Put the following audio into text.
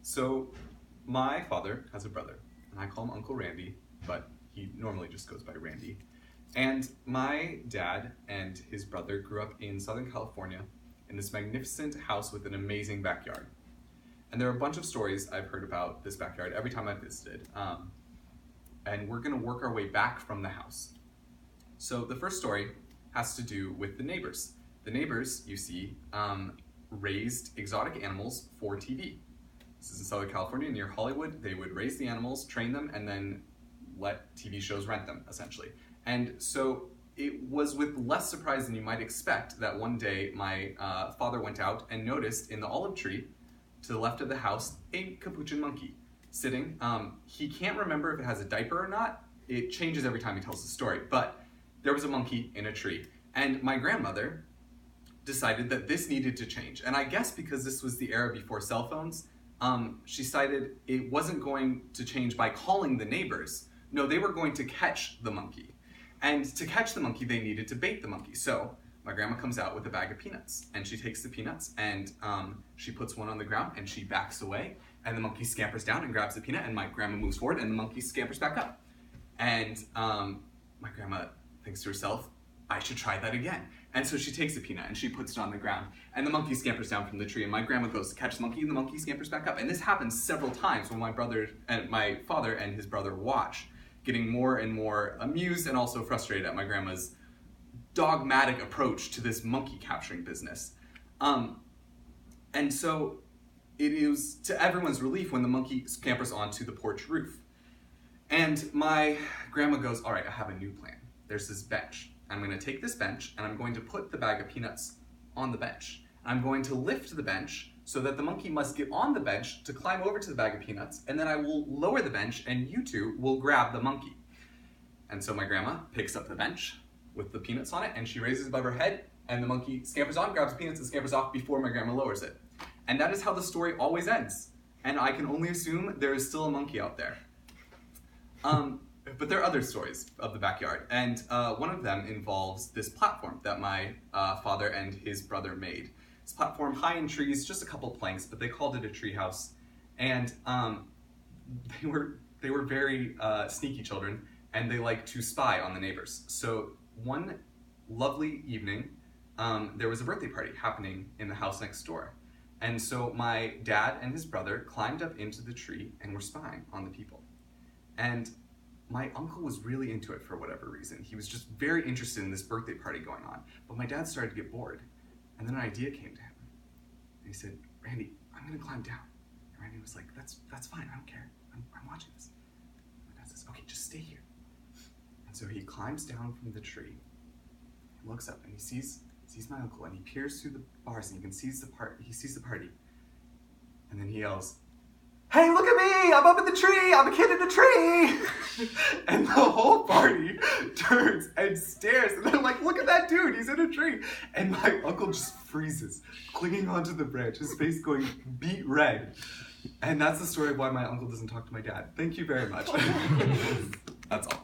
So my father has a brother, and I call him Uncle Randy, but he normally just goes by Randy. And my dad and his brother grew up in Southern California in this magnificent house with an amazing backyard. And there are a bunch of stories I've heard about this backyard every time I've visited. And we're gonna work our way back from the house. So the first story has to do with the neighbors. The neighbors, you see, raised exotic animals for TV. This is in Southern California, near Hollywood. They would raise the animals, train them, and then let TV shows rent them, essentially. And so it was with less surprise than you might expect that one day my father went out and noticed in the olive tree to the left of the house a capuchin monkey sitting. He can't remember if it has a diaper or not. It changes every time he tells the story, but there was a monkey in a tree. And my grandmother decided that this needed to change. And I guess because this was the era before cell phones, she decided it wasn't going to change by calling the neighbors. No, they were going to catch the monkey. And to catch the monkey, they needed to bait the monkey. So my grandma comes out with a bag of peanuts, and she takes the peanuts and she puts one on the ground and she backs away, and the monkey scampers down and grabs the peanut, and my grandma moves forward and the monkey scampers back up. And my grandma thinks to herself, I should try that again. And so she takes the peanut and she puts it on the ground, and the monkey scampers down from the tree, and my grandma goes to catch the monkey and the monkey scampers back up. And this happens several times when my father and his brother watch, getting more and more amused and also frustrated at my grandma's dogmatic approach to this monkey capturing business. And so it is to everyone's relief when the monkey scampers onto the porch roof. And my grandma goes, all right, I have a new plan. There's this bench. I'm going to take this bench and I'm going to put the bag of peanuts on the bench. I'm going to lift the bench so that the monkey must get on the bench to climb over to the bag of peanuts, and then I will lower the bench and you two will grab the monkey. And so my grandma picks up the bench with the peanuts on it and she raises it above her head, and the monkey scampers on, grabs the peanuts, and scampers off before my grandma lowers it. And that is how the story always ends. And I can only assume there is still a monkey out there. But there are other stories of the backyard, and one of them involves this platform that my father and his brother made. This platform high in trees, just a couple planks, but they called it a tree house. And they were very sneaky children, and they liked to spy on the neighbors. So one lovely evening, there was a birthday party happening in the house next door. And so my dad and his brother climbed up into the tree and were spying on the people. And my uncle was really into it for whatever reason. He was just very interested in this birthday party going on. But my dad started to get bored. And then an idea came to him. And he said, Randy, I'm gonna climb down. And Randy was like, that's fine, I don't care. I'm watching this. My dad says, okay, just stay here. And so he climbs down from the tree, he looks up and he sees my uncle, and he peers through the bars and he sees the party. And then he yells, hey, look at me, I'm up in the tree, I'm a kid in the tree. And the whole party turns and stares, and they're like, look at that dude, he's in a tree. And my uncle just freezes, clinging onto the branch, his face going beet red. And that's the story of why my uncle doesn't talk to my dad. Thank you very much. That's all.